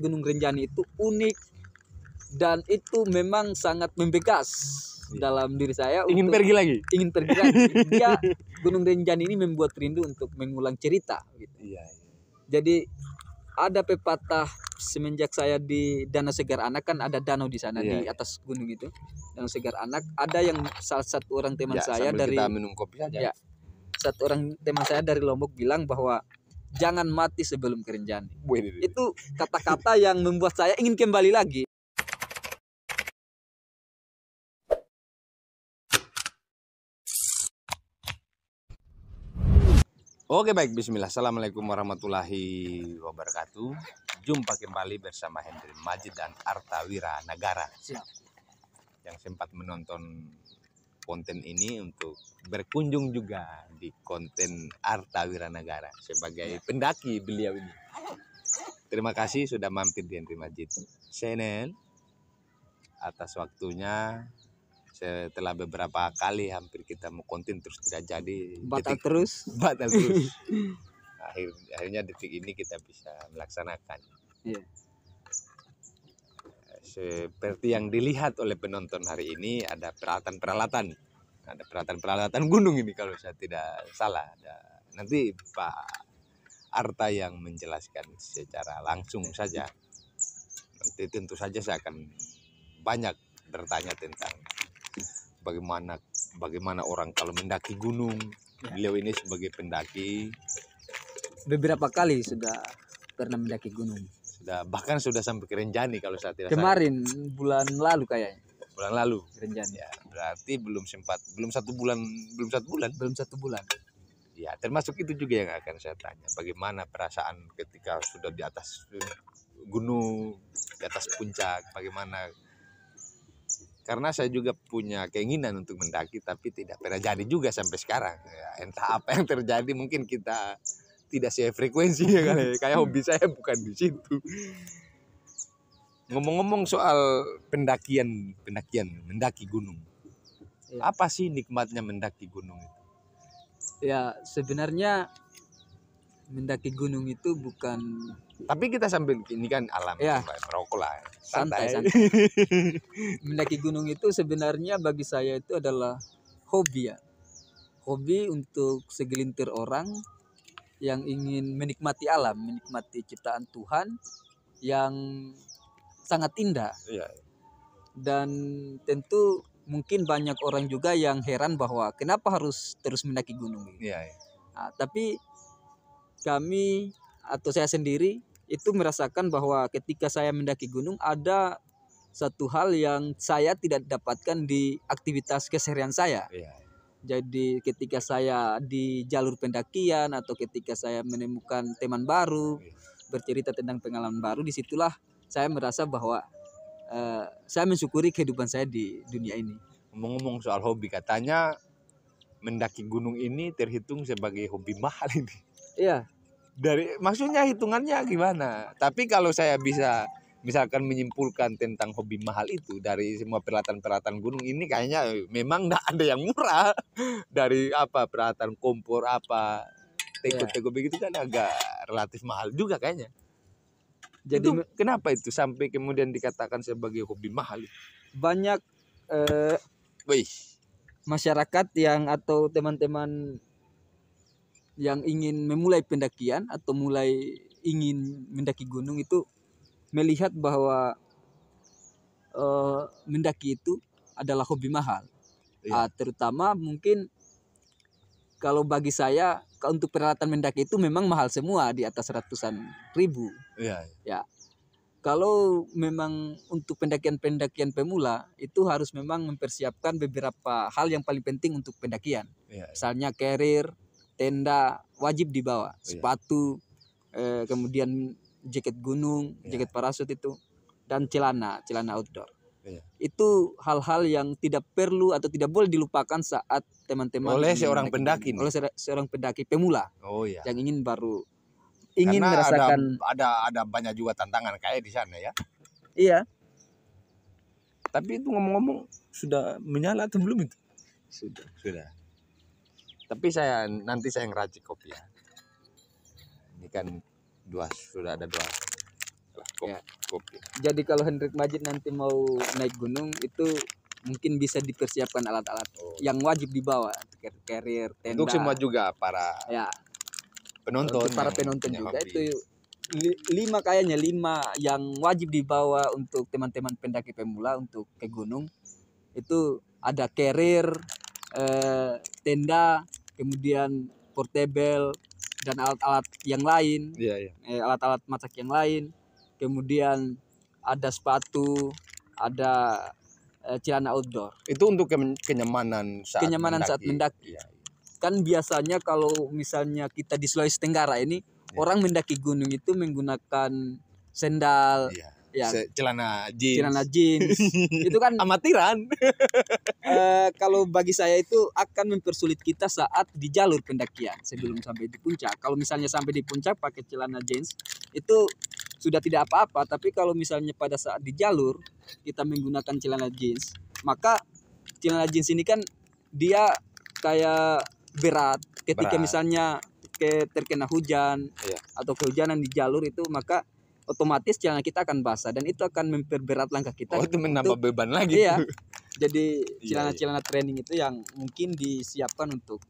Gunung Rinjani itu unik dan itu memang sangat membekas dalam diri saya. Ingin pergi lagi. Ingin pergi lagi. Dia Gunung Rinjani ini membuat rindu untuk mengulang cerita. Gitu. Iya. Jadi ada pepatah semenjak saya di Danau Segar Anak, kan ada danau di sana di atas gunung itu, Danau Segar Anak. Ada yang salah satu orang teman saya dari kita minum kopi saja. Ya, satu orang teman saya dari Lombok bilang bahwa jangan mati sebelum ke Rinjani. Itu kata-kata yang membuat saya ingin kembali lagi. Oke, baik, bismillah. Assalamualaikum warahmatullahi wabarakatuh. Jumpa kembali bersama Hendry Majid dan Arta Wiranagara. Siap. Yang sempat menonton konten ini untuk berkunjung juga di konten Arta Wiranagara sebagai pendaki beliau ini. Terima kasih sudah mampir di Hendry Majid channel atas waktunya. Setelah beberapa kali hampir kita mau konten terus tidak jadi, batal terus. Akhirnya detik ini kita bisa melaksanakan. Iya. Seperti yang dilihat oleh penonton hari ini, ada peralatan-peralatan gunung ini kalau saya tidak salah. Nanti Pak Arta yang menjelaskan secara langsung saja. Nanti tentu saja saya akan banyak bertanya tentang bagaimana orang kalau mendaki gunung. Beliau ini sebagai pendaki beberapa kali sudah pernah mendaki gunung. Bahkan sudah sampai ke Rinjani kalau saya tidak kemarin salah. Bulan lalu kayaknya. Bulan lalu Rinjani. Ya, berarti belum satu bulan. Ya, termasuk itu juga yang akan saya tanya. Bagaimana perasaan ketika sudah di atas gunung, di atas puncak, bagaimana? Karena saya juga punya keinginan untuk mendaki, tapi tidak pernah jadi juga sampai sekarang. Ya, entah apa yang terjadi, mungkin kita tidak sefrekuensi ya kali. Kayak hobi saya bukan di situ. Ngomong-ngomong soal mendaki gunung. Ya. Apa sih nikmatnya mendaki gunung itu? Ya, sebenarnya mendaki gunung itu bukan. Tapi kita sambil ini kan alam, ya, merokok lah. Santai. Mendaki gunung itu sebenarnya bagi saya itu adalah hobi ya. Hobi untuk segelintir orang yang ingin menikmati alam, menikmati ciptaan Tuhan yang sangat indah. Iya. Dan tentu mungkin banyak orang juga yang heran bahwa kenapa harus terus mendaki gunung. Iya. Nah, tapi kami atau saya sendiri itu merasakan bahwa ketika saya mendaki gunung ada satu hal yang saya tidak dapatkan di aktivitas keseharian saya. Iya. Jadi ketika saya di jalur pendakian atau ketika saya menemukan teman baru, bercerita tentang pengalaman baru, disitulah saya merasa bahwa saya mensyukuri kehidupan saya di dunia ini. Ngomong-ngomong soal hobi, katanya mendaki gunung ini terhitung sebagai hobi mahal ini. Iya. Maksudnya hitungannya gimana? Tapi kalau saya bisa misalkan menyimpulkan tentang hobi mahal itu dari semua peralatan gunung ini, kayaknya memang tidak ada yang murah. Dari peralatan kompor teko begitu kan agak relatif mahal juga kayaknya. Jadi itu kenapa itu sampai kemudian dikatakan sebagai hobi mahal? Banyak masyarakat yang atau teman-teman yang ingin memulai pendakian atau ingin mendaki gunung itu melihat bahwa mendaki itu adalah hobi mahal. Iya. Terutama mungkin kalau bagi saya untuk peralatan mendaki itu memang mahal semua, di atas ratusan ribu. Iya. Ya. Kalau memang untuk pendakian pemula itu harus memang mempersiapkan beberapa hal yang paling penting untuk pendakian. Iya. Misalnya carrier, tenda wajib dibawa, sepatu, kemudian jaket gunung, jaket parasut itu, dan celana outdoor. Itu hal-hal yang tidak perlu atau tidak boleh dilupakan saat teman-teman oleh seorang pendaki, seorang pendaki pemula. Oh iya. Yang ingin karena merasakan ada banyak juga tantangan kayak di sana ya. Iya. Tapi itu ngomong-ngomong sudah menyala atau belum itu? Sudah. Tapi nanti saya ngeracik kopi ya. Ini kan sudah ada dua lah. Ya. Kopi. Jadi kalau Hendrik Majid nanti mau naik gunung itu mungkin bisa dipersiapkan alat-alat yang wajib dibawa, carrier, tenda. Untuk semua juga para penonton. Untuk para penonton juga hobi. Itu 5 yang wajib dibawa untuk teman-teman pendaki pemula untuk ke gunung. Itu ada carrier, tenda, kemudian portable dan alat-alat yang lain, alat-alat masak yang lain, kemudian ada sepatu, ada celana outdoor. Itu untuk kenyamanan saat mendaki. Kan biasanya kalau misalnya kita di Sulawesi Tenggara ini orang mendaki gunung itu menggunakan sendal, celana jeans. Itu kan amatiran. Kalau bagi saya itu akan mempersulit kita saat di jalur pendakian sebelum sampai di puncak. Kalau misalnya sampai di puncak pakai celana jeans itu sudah tidak apa-apa, tapi kalau misalnya pada saat di jalur kita menggunakan celana jeans, maka celana jeans ini kan dia kayak berat ketika misalnya terkena hujan atau kehujanan di jalur itu, maka otomatis celana kita akan basah dan itu akan memperberat langkah kita. Itu menambah beban lagi. Iya. Jadi celana-celana training itu yang mungkin disiapkan untuk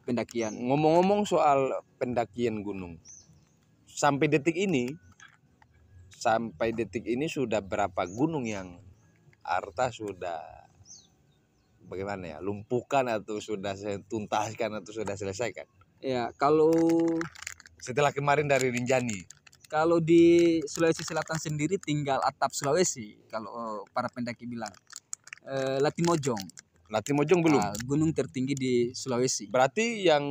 pendakian. Ngomong-ngomong soal pendakian gunung, sampai detik ini sudah berapa gunung yang Arta sudah bagaimana ya, lumpuhkan atau sudah tuntaskan atau sudah selesaikan? Ya, kalau setelah kemarin dari Rinjani. Kalau di Sulawesi Selatan sendiri tinggal atap Sulawesi. Kalau para pendaki bilang Latimojong. Latimojong belum? Gunung tertinggi di Sulawesi. Berarti yang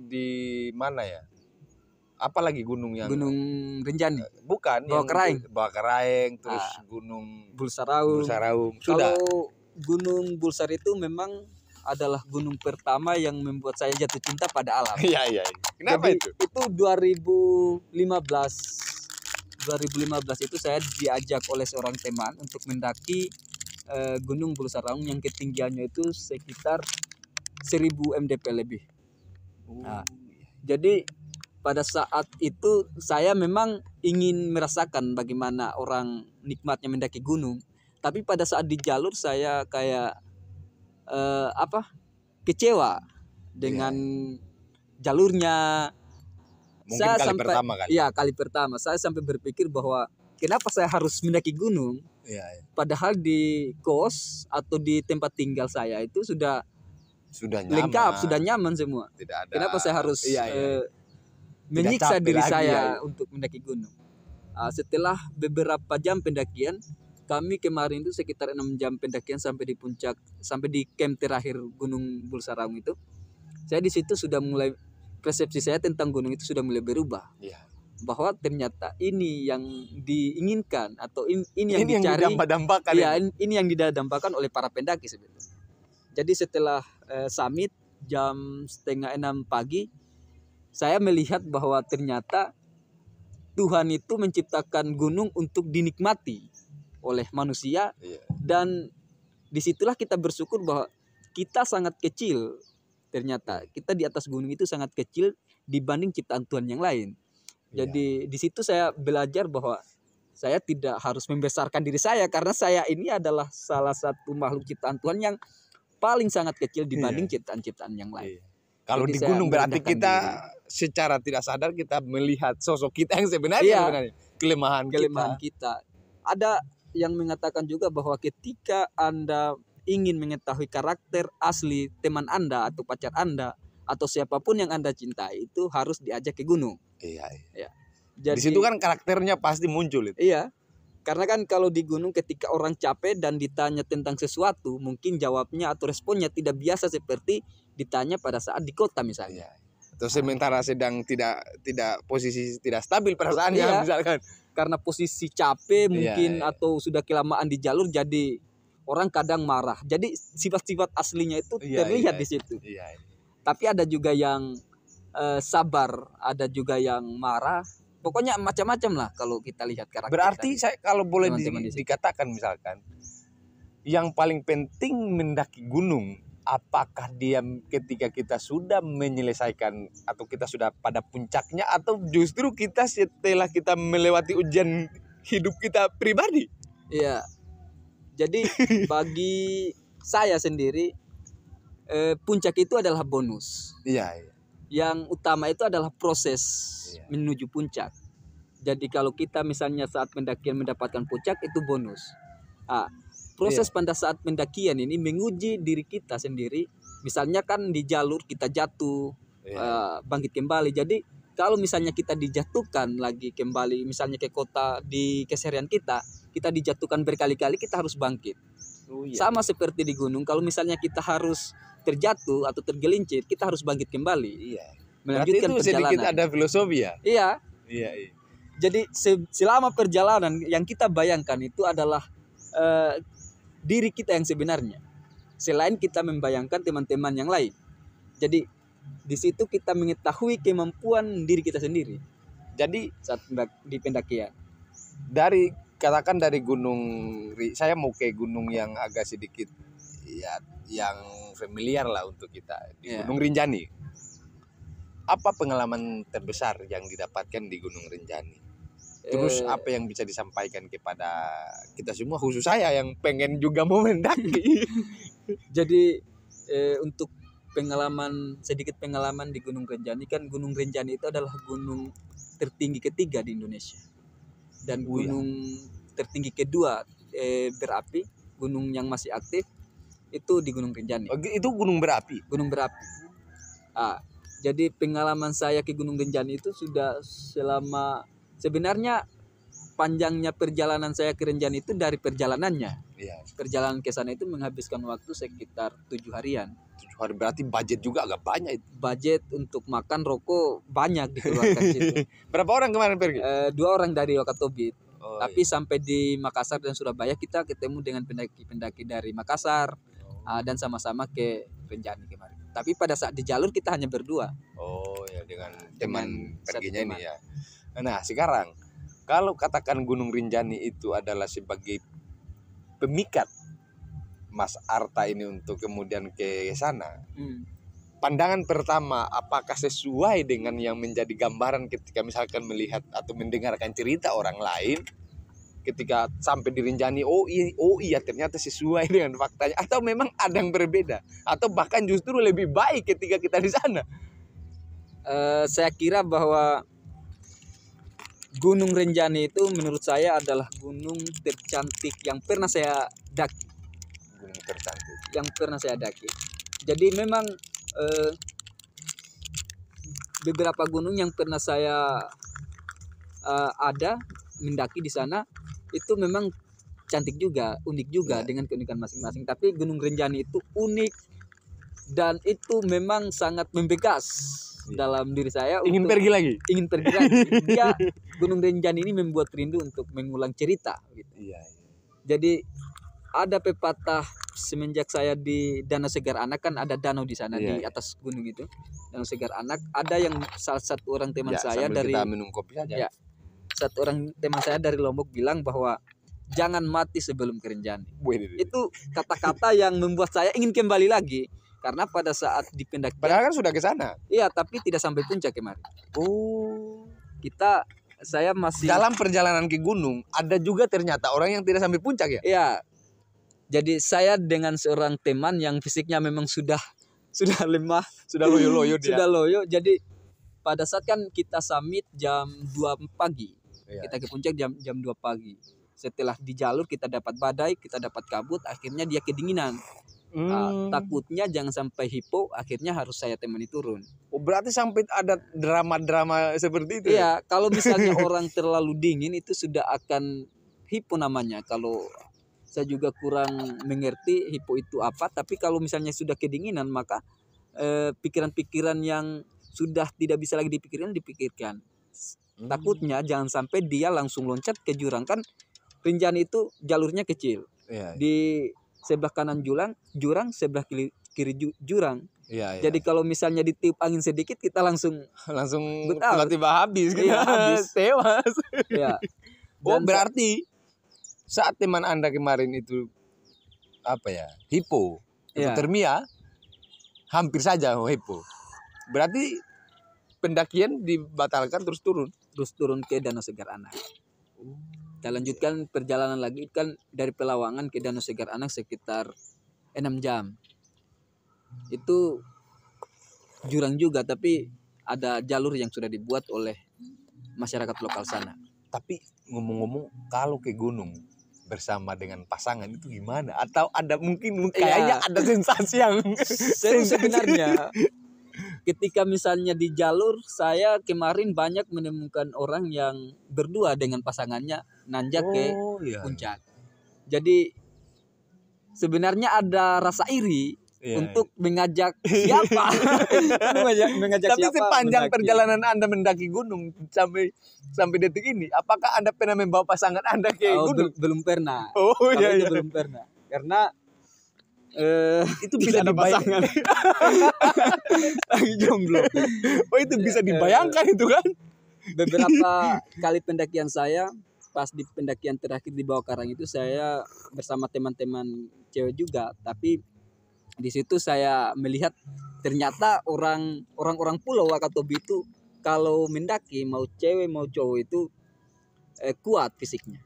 di mana ya? Apalagi gunung yang? Gunung Rinjani. Bukan. Bawah Karaeng, terus Gunung Bulsaraung. Sudah. Kalau Gunung Bulsar itu memang adalah gunung pertama yang membuat saya jatuh cinta pada alam. Iya. Kenapa itu? Itu 2015 itu saya diajak oleh seorang teman untuk mendaki Gunung Bulsaraung yang ketinggiannya itu sekitar 1000 mdp lebih. Nah, jadi pada saat itu saya memang ingin merasakan bagaimana orang nikmatnya mendaki gunung. Tapi pada saat di jalur saya kayak kecewa dengan jalurnya. Mungkin saya pertama kan? Iya, kali pertama. Saya sampai berpikir bahwa kenapa saya harus mendaki gunung? Padahal di kos atau di tempat tinggal saya itu sudah nyaman. Lengkap, sudah nyaman semua. Tidak ada. Kenapa saya harus menyiksa diri saya untuk mendaki gunung? Setelah beberapa jam pendakian, kami kemarin itu sekitar 6 jam pendakian sampai di puncak, sampai di camp terakhir Gunung Bulsaraung itu. Saya di situ sudah mulai, persepsi saya tentang gunung itu sudah mulai berubah. Bahwa ternyata ini yang diinginkan atau ini yang dicari. Ini yang didambakan oleh para pendaki sebetulnya. Jadi setelah summit jam 5:30 pagi, saya melihat bahwa ternyata Tuhan itu menciptakan gunung untuk dinikmati oleh manusia, dan disitulah kita bersyukur bahwa kita sangat kecil. Ternyata kita di atas gunung itu sangat kecil dibanding ciptaan Tuhan yang lain. Jadi di situ saya belajar bahwa saya tidak harus membesarkan diri saya, karena saya ini adalah salah satu makhluk ciptaan Tuhan yang paling sangat kecil dibanding ciptaan-ciptaan yang lain. Kalau di gunung berarti kita secara tidak sadar kita melihat sosok kita yang sebenarnya, kelemahan kita. Ada yang mengatakan juga bahwa ketika Anda ingin mengetahui karakter asli teman Anda atau pacar Anda atau siapapun yang Anda cintai, itu harus diajak ke gunung. Jadi, di situ kan karakternya pasti muncul itu. Iya. Karena kan kalau di gunung ketika orang capek dan ditanya tentang sesuatu, mungkin jawabnya atau responnya tidak biasa seperti ditanya pada saat di kota misalnya. Atau sementara sedang tidak posisi tidak stabil perasaannya misalkan. Karena posisi capek mungkin atau sudah kelamaan di jalur, jadi orang kadang marah. Jadi sifat-sifat aslinya itu terlihat di situ. Tapi ada juga yang sabar, ada juga yang marah. Pokoknya macam-macam lah kalau kita lihat karakter. Berarti saya kalau boleh dikatakan misalkan, yang paling penting mendaki gunung, apakah dia ketika kita sudah menyelesaikan atau kita sudah pada puncaknya, atau justru kita setelah kita melewati ujian hidup kita pribadi. Iya. Jadi bagi saya sendiri puncak itu adalah bonus. Iya. Yang utama itu adalah proses menuju puncak. Jadi kalau kita misalnya saat pendakian mendapatkan puncak itu bonus. Proses pada saat pendakian ini menguji diri kita sendiri. Misalnya kan di jalur kita jatuh, bangkit kembali. Jadi kalau misalnya kita dijatuhkan lagi kembali, misalnya ke kota di keseharian kita dijatuhkan berkali-kali, kita harus bangkit. Sama seperti di gunung, kalau misalnya kita harus terjatuh atau tergelincir, kita harus bangkit kembali. Melanjutkan perjalanan. Sedikit ada filosofi ya. Iya. Jadi selama perjalanan yang kita bayangkan itu adalah diri kita yang sebenarnya. Selain kita membayangkan teman-teman yang lain. Jadi di situ kita mengetahui kemampuan diri kita sendiri. Jadi saat di pendakian. Katakan dari gunung, saya mau ke gunung yang agak sedikit ya yang familiar lah untuk kita, di Gunung Rinjani. Apa pengalaman terbesar yang didapatkan di Gunung Rinjani? Terus apa yang bisa disampaikan kepada kita semua, khusus saya yang pengen juga mau mendaki. Jadi untuk sedikit pengalaman di Gunung Rinjani, kan Gunung Rinjani itu adalah gunung tertinggi ketiga di Indonesia. Dan gunung tertinggi kedua berapi, gunung yang masih aktif itu di Gunung Rinjani. Itu gunung berapi? Gunung berapi. Jadi pengalaman saya ke Gunung Rinjani itu sudah selama, sebenarnya panjangnya perjalanan saya ke Rinjani itu dari perjalanannya. Perjalanan ke sana itu menghabiskan waktu sekitar 7 harian. 7 hari berarti budget juga agak banyak itu. Budget untuk makan, rokok banyak dikeluarkan situ. Berapa orang kemarin pergi? 2 orang dari Wakatobi. Tapi sampai di Makassar dan Surabaya kita ketemu dengan pendaki-pendaki dari Makassar. Dan sama-sama ke Rinjani kemarin. Tapi pada saat di jalur kita hanya berdua. Dengan teman perginya ini ya. Nah sekarang kalau katakan Gunung Rinjani itu adalah sebagai pemikat Mas Arta ini untuk kemudian ke sana, pandangan pertama apakah sesuai dengan yang menjadi gambaran ketika misalkan melihat atau mendengarkan cerita orang lain ketika sampai di Rinjani, oh iya ternyata sesuai dengan faktanya, atau memang ada yang berbeda, atau bahkan justru lebih baik ketika kita di sana? Saya kira bahwa Gunung Rinjani itu menurut saya adalah gunung tercantik yang pernah saya daki. Gunung tercantik yang pernah saya daki. Jadi memang beberapa gunung yang pernah saya ada mendaki di sana itu memang cantik juga, unik juga dengan keunikan masing-masing. Tapi Gunung Rinjani itu unik dan itu memang sangat membekas dalam diri saya. Ingin pergi lagi. Dia Gunung Rinjani ini membuat rindu untuk mengulang cerita. Gitu. Jadi ada pepatah semenjak saya di Danau Segar Anak, kan ada danau di sana di atas gunung itu, Danau Segar Anak. Ada yang salah satu orang teman saya dari kita minum kopi saja. Satu orang teman saya dari Lombok bilang bahwa jangan mati sebelum ke Rinjani. Itu kata-kata yang membuat saya ingin kembali lagi. Karena pada saat di pendakian, padahal kan sudah ke sana. Iya, tapi tidak sampai puncak kemarin. Saya masih dalam perjalanan ke gunung ada juga ternyata orang yang tidak sampai puncak ya. Iya. Jadi saya dengan seorang teman yang fisiknya memang sudah lemah, sudah loyo. Sudah loyo. Jadi pada saat kan kita summit jam 2 pagi. Kita ke puncak jam 2 pagi. Setelah di jalur kita dapat badai, kita dapat kabut, akhirnya dia kedinginan. Takutnya jangan sampai hipo, akhirnya harus saya temani turun. Berarti sampai ada drama-drama seperti itu. Iya, kalau misalnya orang terlalu dingin itu sudah akan hipo namanya. Kalau saya juga kurang mengerti hipo itu apa, tapi kalau misalnya sudah kedinginan maka pikiran-pikiran yang sudah tidak bisa lagi dipikirkan. Takutnya jangan sampai dia langsung loncat ke jurang, kan Rinjani itu jalurnya kecil. Di sebelah kanan jurang, sebelah kiri jurang. Jadi kalau misalnya ditiup angin sedikit kita langsung tiba-tiba habis gitu. Habis. Tewas. Berarti saat teman Anda kemarin itu hipotermia, hampir saja hipo. Berarti pendakian dibatalkan terus turun ke Danau Segar Anak. Kita lanjutkan perjalanan lagi kan dari Pelawangan ke Danau Segar Anak sekitar 6 jam. Itu jurang juga tapi ada jalur yang sudah dibuat oleh masyarakat lokal sana. Tapi ngomong-ngomong kalau ke gunung bersama dengan pasangan itu gimana? Atau ada mungkin kayaknya ada sensasi yang sebenarnya ketika misalnya di jalur saya kemarin banyak menemukan orang yang berdua dengan pasangannya nanjak ke puncak. Jadi sebenarnya ada rasa iri untuk mengajak siapa mengajak tapi siapa sepanjang mendaki. Perjalanan Anda mendaki gunung sampai detik ini, apakah Anda pernah membawa pasangan Anda ke gunung? Belum pernah. Iya. Belum pernah karena itu bisa dibayangkan. Lagi jomblo. Itu bisa dibayangkan itu kan. Beberapa kali pendakian saya, pas di pendakian terakhir di bawah karang itu saya bersama teman-teman cewek juga, tapi di situ saya melihat ternyata orang-orang pulau Wakatobi itu kalau mendaki mau cewek mau cowok itu kuat fisiknya.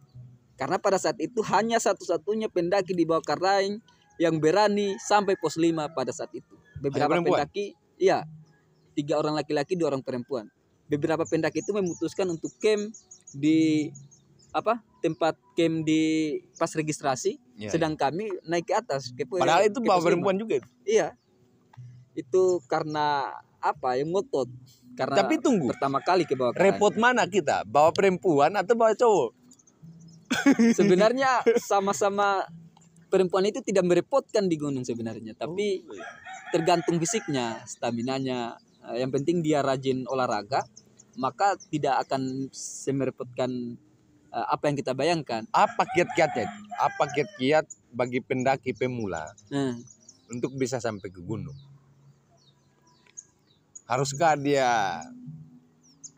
Karena pada saat itu hanya satu-satunya pendaki di bawah karang yang berani sampai pos 5 pada saat itu. Beberapa pendaki, 3 orang laki-laki, 2 orang perempuan. Beberapa pendaki itu memutuskan untuk camp di tempat camp di pas registrasi, sedang kami naik ke atas. Padahal itu bawa perempuan juga. Iya. Itu karena yang ngotot. Karena tapi tunggu. Pertama kali ke bawah karang. Repot mana kita? Bawa perempuan atau bawa cowok? Sebenarnya sama-sama perempuan itu tidak merepotkan di gunung sebenarnya, tapi tergantung fisiknya, staminanya. Yang penting dia rajin olahraga, maka tidak akan semerepotkan apa yang kita bayangkan. Apa kiat-kiatnya? Apa kiat-kiat bagi pendaki pemula untuk bisa sampai ke gunung? Haruskah dia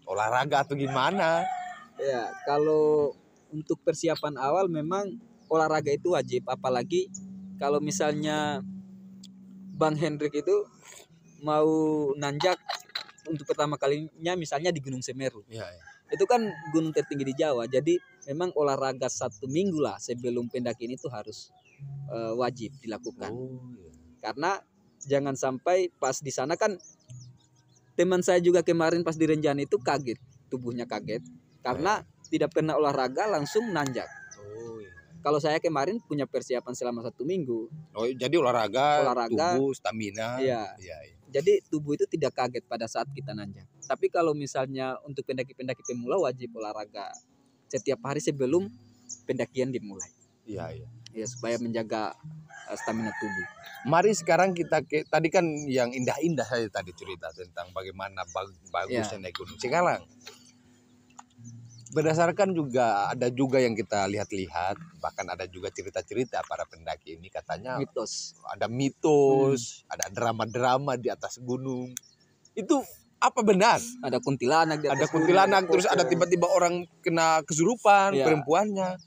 olahraga atau gimana? Ya, kalau untuk persiapan awal memang olahraga itu wajib, apalagi kalau misalnya Bang Hendrik itu mau nanjak untuk pertama kalinya misalnya di Gunung Semeru. Ya. Itu kan gunung tertinggi di Jawa, jadi memang olahraga 1 minggu lah sebelum pendakian itu harus wajib dilakukan. Karena jangan sampai pas di sana kan teman saya juga kemarin pas di Renjani itu kaget, tubuhnya kaget karena tidak pernah olahraga langsung nanjak. Kalau saya kemarin punya persiapan selama 1 minggu. Jadi olahraga, tubuh, stamina. Iya. Jadi tubuh itu tidak kaget pada saat kita nanjak. Tapi kalau misalnya untuk pendaki-pendaki pemula wajib olahraga setiap hari sebelum pendakian dimulai. Iya. Ya, supaya menjaga stamina tubuh. Mari sekarang kita tadi kan yang indah-indah saya tadi cerita tentang bagaimana bagusnya naik gunung. Sekarang berdasarkan ada juga yang kita lihat-lihat, bahkan ada juga cerita-cerita para pendaki ini katanya ada mitos, ada drama-drama di atas gunung. Itu apa benar? Ada kuntilanak di atas. Ada kuntilanak, terus ada tiba-tiba orang kena kesurupan, perempuannya.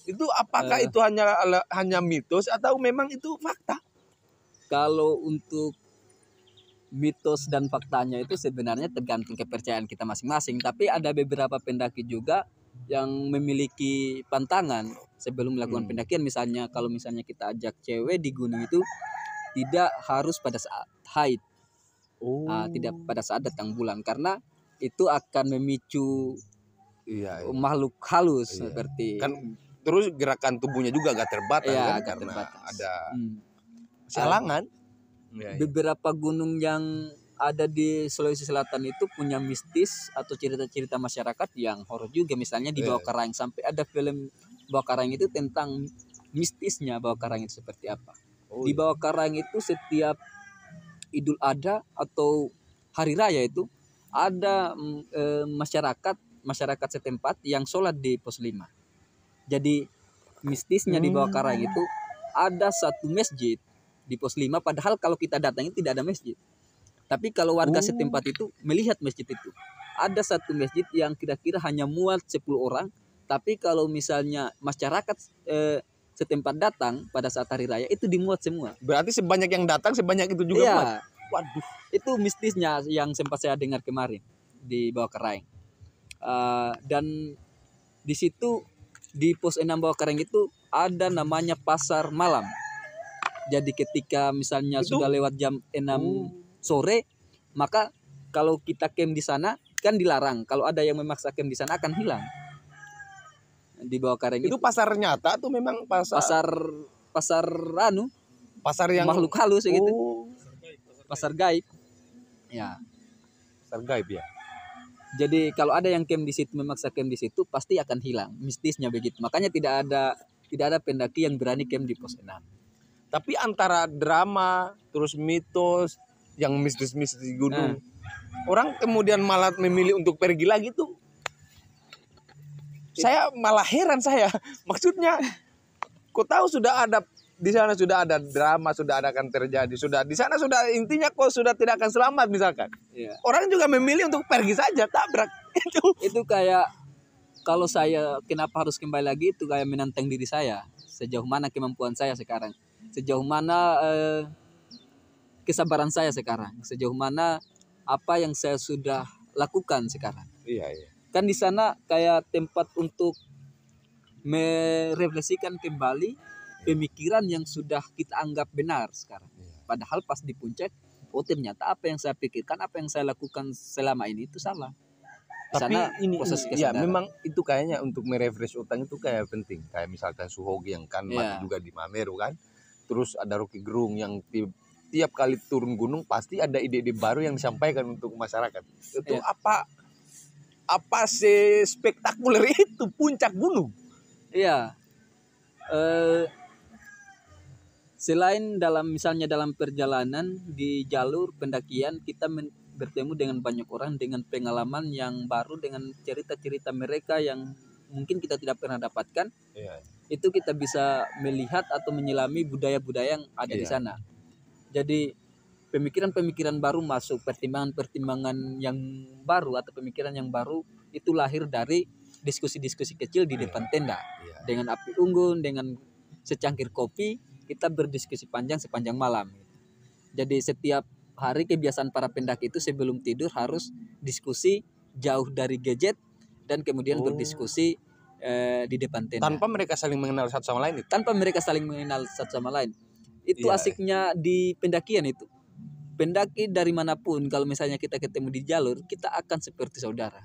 Itu apakah itu hanya mitos atau memang itu fakta? Kalau untuk mitos dan faktanya itu sebenarnya tergantung kepercayaan kita masing-masing, tapi ada beberapa pendaki juga yang memiliki pantangan sebelum melakukan pendakian. Misalnya kalau misalnya kita ajak cewek di gunung itu tidak harus pada saat haid, tidak pada saat datang bulan, karena itu akan memicu makhluk halus seperti kan, terus gerakan tubuhnya juga agak terbatas karena ada halangan. Beberapa gunung yang ada di Sulawesi Selatan itu punya mistis atau cerita-cerita masyarakat yang horor juga. Misalnya di Bawah Karang, sampai ada film Bawah Karang itu tentang mistisnya Bawah Karang itu seperti apa. Di Bawah Karang itu setiap Idul Adha atau hari raya itu ada masyarakat setempat yang sholat di pos 5. Jadi mistisnya di Bawah Karang itu ada satu masjid di pos 5, padahal kalau kita datang itu tidak ada masjid. Tapi kalau warga setempat itu melihat masjid itu, ada satu masjid yang kira-kira hanya muat 10 orang, tapi kalau misalnya masyarakat setempat datang pada saat hari raya itu dimuat semua. Berarti sebanyak yang datang sebanyak itu juga muat. Waduh, itu mistisnya yang sempat saya dengar kemarin di Bawah Karang. Dan di situ di pos 6 Bawah Karang itu ada namanya pasar malam. Jadi ketika misalnya Itu? sudah lewat jam 6 sore, maka kalau kita camp di sana kan dilarang. Kalau ada yang memaksa camp di sana akan hilang. Di Bawah Karang Itu pasar nyata tuh memang pasar pasar pasar yang makhluk halus gitu. Pasar gaib. Ya. Pasar gaib ya. Jadi kalau ada yang camp di situ, memaksa camp di situ, pasti akan hilang. Mistisnya begitu. Makanya tidak ada pendaki yang berani camp di pos 6. Tapi antara drama terus mitos yang mistis-mistis di gunung, orang kemudian malah memilih untuk pergi lagi tuh. Saya malah heran saya. Maksudnya, kau tahu sudah ada di sana, sudah ada drama, sudah ada akan terjadi, sudah di sana sudah intinya kau sudah tidak akan selamat misalkan. Ya. Orang juga memilih untuk pergi saja, tabrak. Itu kayak kalau saya kenapa harus kembali lagi, itu kayak menantang diri saya. Sejauh mana kemampuan saya sekarang, sejauh mana kesabaran saya sekarang, sejauh mana apa yang saya sudah lakukan sekarang. Iya, iya. Kan di sana kayak tempat untuk merefleksikan kembali pemikiran yang sudah kita anggap benar sekarang. Padahal pas di puncak, oh ternyata apa yang saya pikirkan, apa yang saya lakukan selama ini itu salah. Tapi ini proses ya kesadaran. memang itu kayaknya untuk merefresh otak itu kayak penting. Kayak misalkan Suhogi yang kan mati juga di Mameru kan. Terus ada Rocky Gerung yang tiap kali turun gunung pasti ada ide-ide baru yang disampaikan untuk masyarakat. Itu apa spektakuler itu puncak gunung? Iya. Selain misalnya dalam perjalanan di jalur pendakian, kita bertemu dengan banyak orang dengan pengalaman yang baru, dengan cerita-cerita mereka yang mungkin kita tidak pernah dapatkan. Itu kita bisa melihat atau menyelami budaya-budaya yang ada di sana. Jadi pemikiran-pemikiran baru masuk, pertimbangan-pertimbangan yang baru atau pemikiran yang baru itu lahir dari diskusi-diskusi kecil di depan tenda. Dengan api unggun, dengan secangkir kopi, kita berdiskusi panjang sepanjang malam. Jadi setiap hari kebiasaan para pendaki itu sebelum tidur harus diskusi jauh dari gadget dan kemudian berdiskusi di depan tenda. Tanpa mereka saling mengenal satu sama lain. Tanpa mereka saling mengenal satu sama lain. Itu asiknya di pendakian itu. Pendaki dari manapun, kalau misalnya kita ketemu di jalur, kita akan seperti saudara.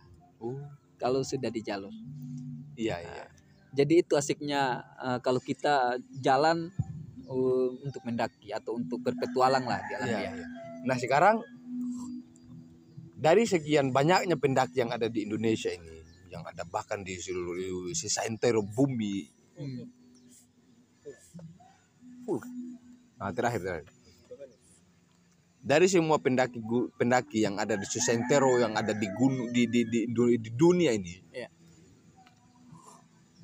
Kalau sudah di jalur. Iya. Jadi itu asiknya kalau kita jalan untuk mendaki atau untuk berpetualang lah di alam liar. Nah sekarang dari sekian banyaknya pendaki yang ada di Indonesia ini, yang ada bahkan di seluruh sesentero bumi. Nah terakhir. Dari semua pendaki yang ada di sesentero, yang ada di gunung di dunia ini.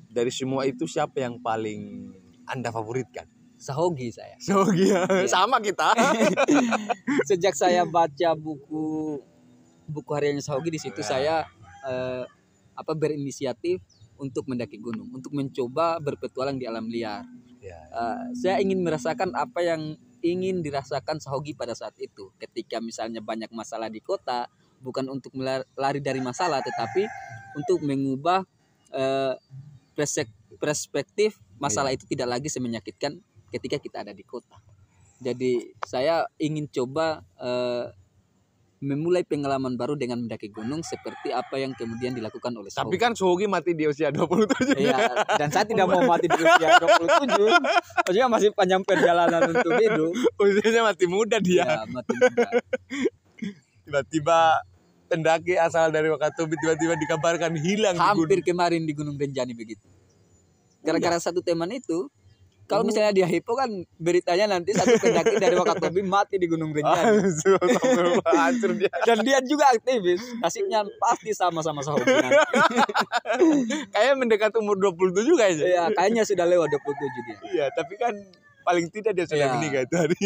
Dari semua itu siapa yang paling Anda favoritkan? Sahogi saya. Sahogi ya. Sama kita. Sejak saya baca buku hariannya Sahogi, di situ saya berinisiatif untuk mendaki gunung, untuk mencoba berpetualang di alam liar. Saya ingin merasakan apa yang ingin dirasakan Sahogi pada saat itu. Ketika misalnya banyak masalah di kota, bukan untuk lari dari masalah, tetapi untuk mengubah perspektif masalah itu tidak lagi semenyakitkan ketika kita ada di kota. Jadi saya ingin coba memulai pengalaman baru dengan mendaki gunung seperti apa yang kemudian dilakukan oleh Sahogi. Tapi kan Sahogi mati di usia 27. Iya, dan saya tidak mau mati di usia 27. Maksudnya masih panjang perjalanan untuk hidup. Usianya masih muda dia. Ya, mati muda. Tiba-tiba pendaki asal dari Wakatobi tiba-tiba dikabarkan hilang. Hampir kemarin di Gunung Rinjani begitu. Gara-gara satu teman itu, kalau misalnya dia hipo kan beritanya nanti satu pendaki dari Wakatobi mati di Gunung Rinjani. Hancur dia. Dan dia juga aktivis. Nasibnya pasti sama-sama Sahogi. Kayaknya mendekat umur 27 kayaknya. Iya, kayaknya sudah lewat 27 dia. Iya, tapi kan paling tidak dia sudah menikah itu hari.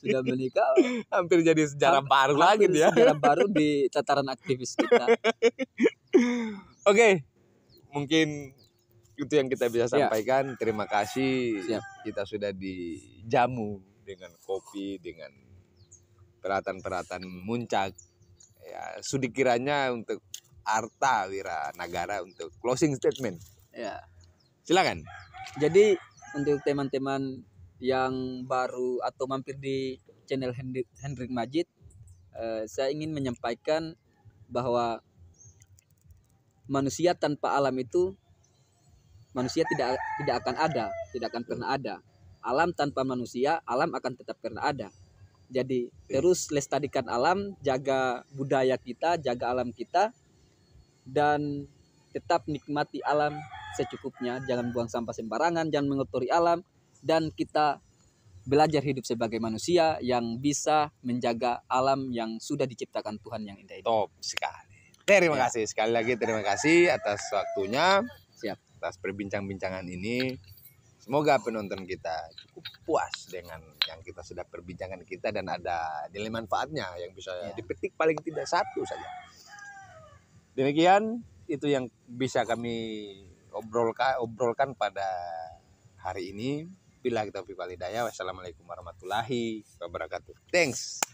Sudah menikah. Hampir jadi sejarah baru lagi dia. Sejarah baru di tataran aktivis kita. Oke. Mungkin itu yang kita bisa sampaikan. Terima kasih. Kita sudah dijamu dengan kopi, dengan peralatan-peralatan muncak. Ya, sudikiranya untuk Arta Wira Nagara untuk closing statement. Ya. Silakan. Jadi untuk teman-teman yang baru atau mampir di channel Hendrik Majid, saya ingin menyampaikan bahwa manusia tanpa alam itu manusia tidak akan ada, tidak akan pernah ada. Alam tanpa manusia, alam akan tetap pernah ada. Jadi terus lestarikan alam, jaga budaya kita, jaga alam kita, dan tetap nikmati alam secukupnya. Jangan buang sampah sembarangan, jangan mengotori alam, dan kita belajar hidup sebagai manusia yang bisa menjaga alam yang sudah diciptakan Tuhan yang indah itu. Top sekali. Terima kasih sekali lagi, terima kasih atas waktunya. Siap. Atas perbincang-bincangan ini. Semoga penonton kita cukup puas dengan yang kita sudah perbincangan kita dan ada nilai manfaatnya yang bisa dipetik paling tidak satu saja. Demikian itu yang bisa kami obrolkan pada hari ini. Bila kita wal hidayah. Wassalamualaikum warahmatullahi wabarakatuh. Thanks.